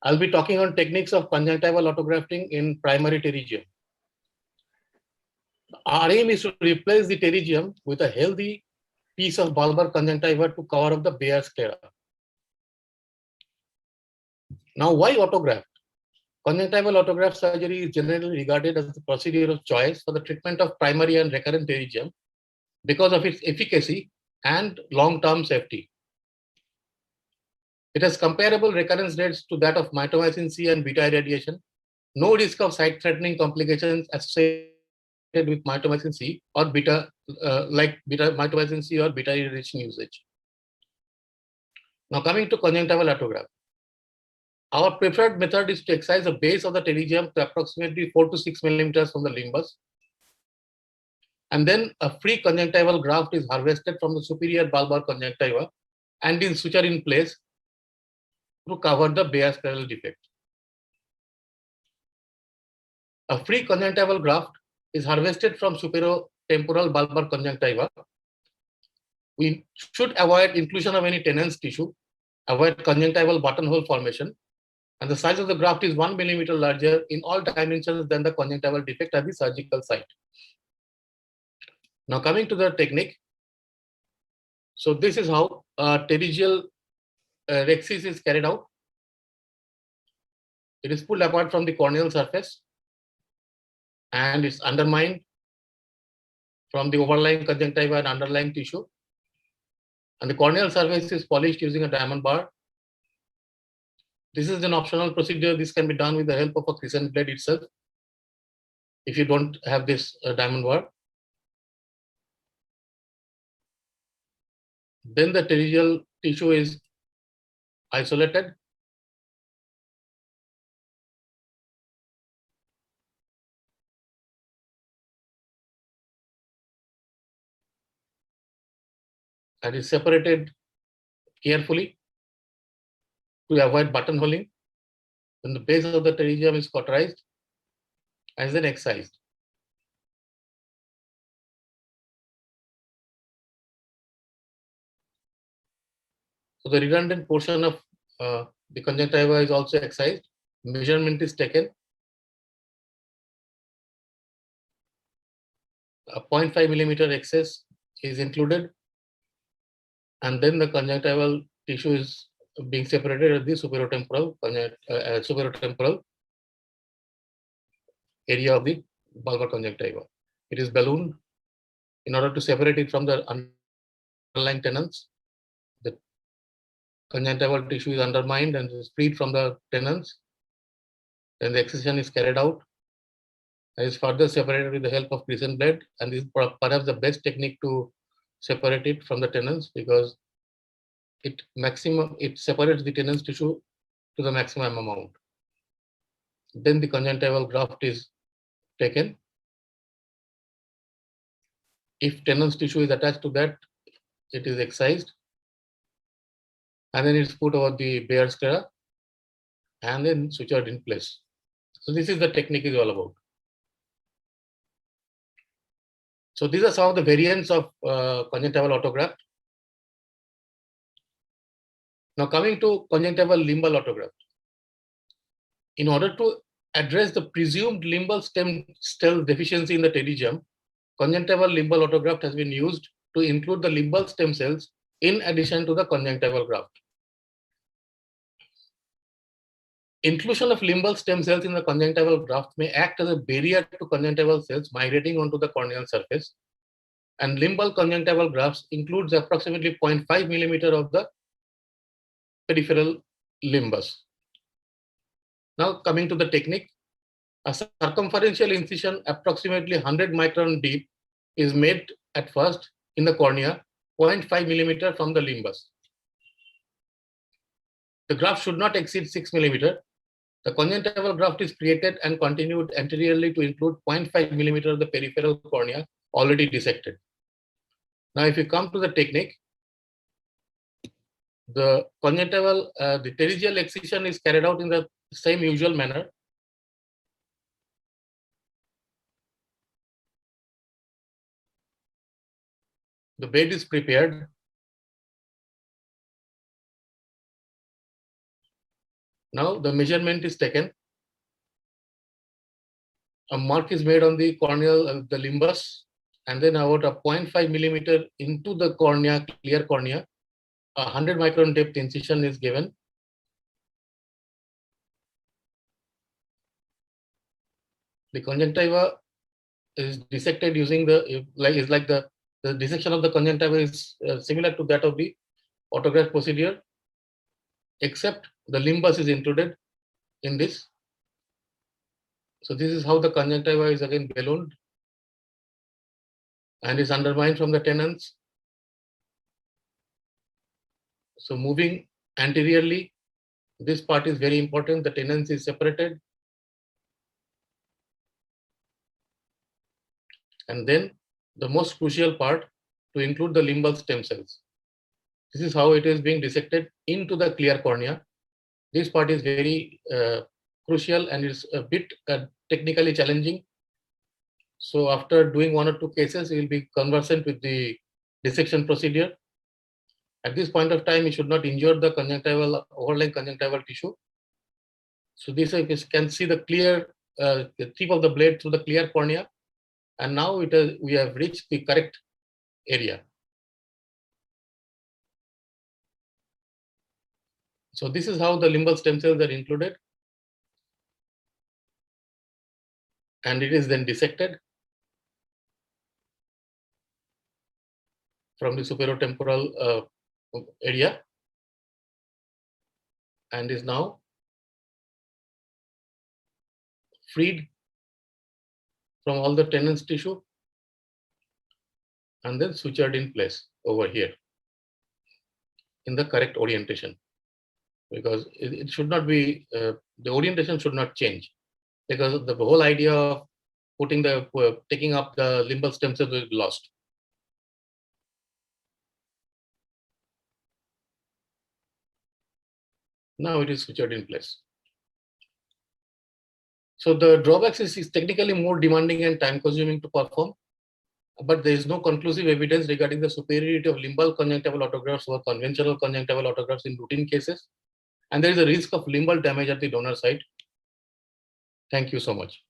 I'll be talking on techniques of conjunctival autografting in primary pterygium. Our aim is to replace the pterygium with a healthy piece of bulbar conjunctiva to cover up the Bayer's sclera. Now, why autograft? Conjunctival autograft surgery is generally regarded as the procedure of choice for the treatment of primary and recurrent pterygium because of its efficacy and long-term safety. It has comparable recurrence rates to that of mitomycin C and beta irradiation. No risk of site-threatening complications associated with mitomycin C or beta, mitomycin C or beta irradiation usage. Now coming to conjunctival autograft. Our preferred method is to excise the base of the pterygium to approximately 4 to 6 millimeters from the limbus. And then a free conjunctival graft is harvested from the superior bulbar conjunctiva and is sutured in place to cover the Bayer's scleral defect. A free conjunctival graft is harvested from superotemporal bulbar conjunctiva. We should avoid inclusion of any Tennant's tissue, avoid conjunctival buttonhole formation, and the size of the graft is 1 millimeter larger in all dimensions than the conjunctival defect at the surgical site. Now coming to the technique. So this is how pterygial rhexis is carried out. It is pulled apart from the corneal surface and it's undermined from the overlying conjunctiva and underlying tissue. And the corneal surface is polished using a diamond bar. This is an optional procedure. This can be done with the help of a crescent blade itself if you don't have this diamond bar. Then the pterygial tissue is isolated. And is separated carefully to avoid buttonholing. Then the base of the pterygium is cauterized and then excised. So the redundant portion of the conjunctiva is also excised. Measurement is taken. A 0.5 millimeter excess is included. And then the conjunctival tissue is being separated at the superotemporal area of the bulbar conjunctiva. It is ballooned in order to separate it from the underlying tenons. The conjunctival tissue is undermined and is freed from the tenons. Then the excision is carried out and is further separated with the help of crescent blade. And this is perhaps the best technique to separate it from the tenons because it separates the tenons tissue to the maximum amount. Then the conjunctival graft is taken. If tenons tissue is attached to that, it is excised. And then it's put over the Bayer's sclera and then sutured in place. So this is the technique is all about. So these are some of the variants of conjunctival autograft. Now coming to conjunctival limbal autograft. In order to address the presumed limbal stem cell deficiency in the pterygium, conjunctival limbal autograft has been used to include the limbal stem cells in addition to the conjunctival graft. Inclusion of limbal stem cells in the conjunctival graft may act as a barrier to conjunctival cells migrating onto the corneal surface. And limbal conjunctival grafts includes approximately 0.5 millimeter of the peripheral limbus. Now coming to the technique, a circumferential incision approximately 100 micron deep is made at first in the cornea, 0.5 millimeter from the limbus. The graft should not exceed 6 millimeter. The conjunctival graft is created and continued anteriorly to include 0.5 millimeter of the peripheral cornea already dissected. Now, if you come to the technique, the conjunctival, the pterygial excision is carried out in the same usual manner. The bed is prepared. Now the measurement is taken. A mark is made on the corneal, the limbus, and then about a 0.5 millimeter into the cornea, clear cornea, a 100 micron depth incision is given. The conjunctiva is dissected using the the dissection of the conjunctiva is similar to that of the autograft procedure, except the limbus is included in this. So this is how the conjunctiva is again ballooned and is undermined from the tenons. So moving anteriorly, this part is very important. The tenons is separated. And then the most crucial part, to include the limbal stem cells. This is how it is being dissected into the clear cornea. This part is very crucial and is a bit technically challenging. So after doing 1 or 2 cases, you will be conversant with the dissection procedure. At this point of time, you should not injure the conjunctival, overlying conjunctival tissue. So this you can see the clear the tip of the blade through the clear cornea, and now we have reached the correct area. So this is how the limbal stem cells are included, and it is then dissected from the superiotemporal area, and is now freed from all the tenons tissue and then sutured in place over here in the correct orientation, because it should not be, the orientation should not change, because the whole idea of taking up the limbal stem cells will be lost. Now it is sutured in place. So the drawbacks is technically more demanding and time consuming to perform, but there is no conclusive evidence regarding the superiority of limbal conjunctival autografts over conventional conjunctival autografts in routine cases. And there is a risk of limbal damage at the donor site. Thank you so much.